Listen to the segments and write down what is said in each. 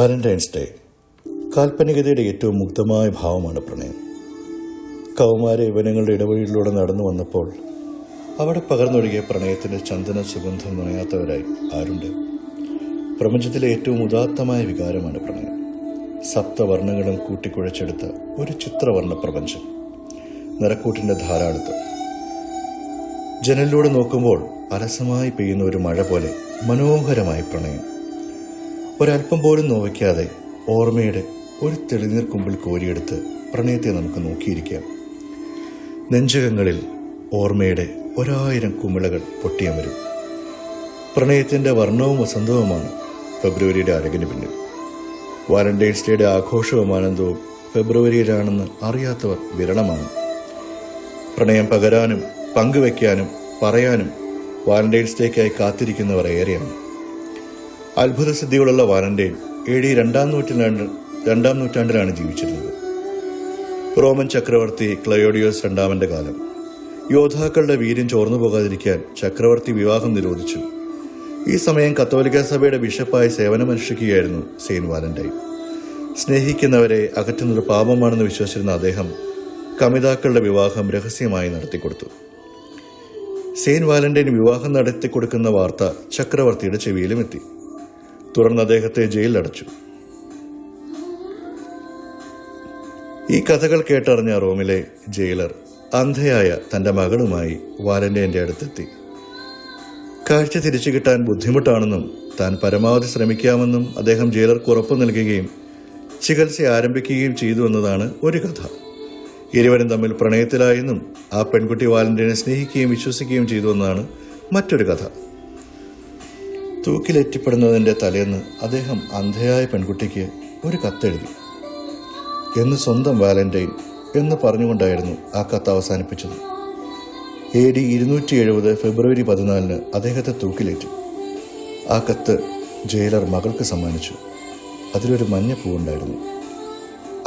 Valentine's day കാൽപ്പനികതയുടെ ഏറ്റവും മുഗ്ധമായ ഭാവമാണ് പ്രണയം. കൗമാര യൗവനങ്ങളുടെ ഇടവഴിയിലൂടെ നടന്നു വന്നപ്പോൾ അവിടെ പകർന്നൊഴുകിയ പ്രണയത്തിന്റെ ചന്ദന സുഗന്ധം നുണയാത്തവരായി ആരുണ്ട്? പ്രപഞ്ചത്തിലെ ഏറ്റവും ഉദാത്തമായ വികാരമാണ് പ്രണയം. സപ്തവർണ്ണങ്ങളും കൂട്ടിക്കുഴച്ചെടുത്ത ഒരു ചിത്രവർണ്ണ പ്രപഞ്ചം, നിറക്കൂട്ടിന്റെ ധാരാളിത്തം. ജനലിലൂടെ നോക്കുമ്പോൾ അലസമായി പെയ്യുന്ന ഒരു മഴ പോലെ മനോഹരമായി പ്രണയം. ഒരല്പം പോലും നോവിക്കാതെ ഓർമ്മയുടെ ഒരു തെളിനീർ കുമ്പിൽ കോരിയെടുത്ത് പ്രണയത്തെ നമുക്ക് നോക്കിയിരിക്കാം. നെഞ്ചകങ്ങളിൽ ഓർമ്മയുടെ 1000 കുമിളകൾ പൊട്ടിയമരും. പ്രണയത്തിന്റെ വർണ്ണവും വസന്തവുമാണ് ഫെബ്രുവരിയുടെ അഴകിന് പിന്നിൽ. വാലന്റൈൻസ് ഡേയുടെ ആഘോഷവും ആനന്ദവും ഫെബ്രുവരിയിലാണെന്ന് അറിയാത്തവർ വിരളമാണ്. പ്രണയം പകരാനും പങ്കുവയ്ക്കാനും പറയാനും വാലന്റൈൻസ് ഡേക്കായി കാത്തിരിക്കുന്നവർ ഏറെയാണ്. അത്ഭുത സിദ്ധികളുള്ള വാലന്റൈൻ AD 2 നൂറ്റാണ്ടിലാണ് ജീവിച്ചിരുന്നത്. റോമൻ ചക്രവർത്തി ക്ലയോഡിയോസ് രണ്ടാമന്റെ കാലം. യോദ്ധാക്കളുടെ വീര്യം ചോർന്നു പോകാതിരിക്കാൻ ചക്രവർത്തി വിവാഹം നിരോധിച്ചു. ഈ സമയം കത്തോലിക്ക സഭയുടെ ബിഷപ്പായി സേവനമനുഷ്ഠിക്കുകയായിരുന്നു സെയിന്റ് വാലന്റൈൻ. സ്നേഹിക്കുന്നവരെ അകറ്റുന്നത് പാപമാണെന്ന് വിശ്വസിച്ചിരുന്ന അദ്ദേഹം കമിതാക്കളുടെ വിവാഹം രഹസ്യമായി നടത്തിക്കൊടുത്തു. സെയിന്റ് വാലന്റൈൻ വിവാഹം നടത്തിക്കൊടുക്കുന്ന വാർത്ത ചക്രവർത്തിയുടെ ചെവിയിലും എത്തി. തുടർന്ന് അദ്ദേഹത്തെ ജയിലിലടച്ചു. ഈ കഥകൾ കേട്ടറിഞ്ഞ റോമിലെ ജയിലർ അന്ധയായ തന്റെ മകളുമായി വാലന്റൈന്റെ അടുത്തെത്തി. കാഴ്ച തിരിച്ചു കിട്ടാൻ ബുദ്ധിമുട്ടാണെന്നും താൻ പരമാവധി ശ്രമിക്കാമെന്നും അദ്ദേഹം ജയിലർക്ക് ഉറപ്പു നൽകുകയും ചികിത്സ ആരംഭിക്കുകയും ചെയ്തു എന്നതാണ് ഒരു കഥ. ഇരുവരും തമ്മിൽ പ്രണയത്തിലായെന്നും ആ പെൺകുട്ടി വാലന്റൈനെ സ്നേഹിക്കുകയും വിശ്വസിക്കുകയും ചെയ്തു എന്നാണ് മറ്റൊരു കഥ. തൂക്കിലേറ്റപ്പെടുന്നതിന്റെ തലേന്ന് അദ്ദേഹം അന്ധയായ പെൺകുട്ടിക്ക് ഒരു കത്തെഴുതി. എന്ന് സ്വന്തം വാലന്റൈൻ എന്ന് പറഞ്ഞുകൊണ്ടായിരുന്നു ആ കത്ത് അവസാനിപ്പിച്ചത്. AD 270 ഫെബ്രുവരി 14 അദ്ദേഹത്തെ തൂക്കിലേറ്റു. ആ കത്ത് ജയിലർ മകൾക്ക് സമ്മാനിച്ചു. അതിലൊരു മഞ്ഞ പൂവുണ്ടായിരുന്നു.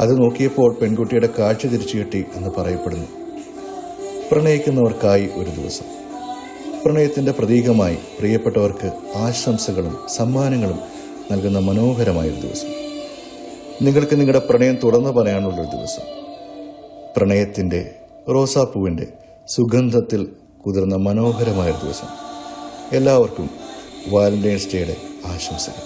അത് നോക്കിയപ്പോൾ പെൺകുട്ടിയുടെ കാഴ്ച തിരിച്ചു കിട്ടി എന്ന് പറയപ്പെടുന്നു. പ്രണയിക്കുന്നവർക്കായി ഒരു ദിവസം, പ്രണയത്തിന്റെ പ്രതീകമായി പ്രിയപ്പെട്ടവർക്ക് ആശംസകളും സമ്മാനങ്ങളും നൽകുന്ന മനോഹരമായൊരു ദിവസം. നിങ്ങൾക്ക് നിങ്ങളുടെ പ്രണയം തുറന്നു പറയാനുള്ളൊരു ദിവസം. പ്രണയത്തിന്റെ റോസാപ്പൂവിന്റെ സുഗന്ധത്തിൽ കുതിർന്ന മനോഹരമായൊരു ദിവസം. എല്ലാവർക്കും വാലന്റൈൻസ് ഡേയുടെ ആശംസകൾ.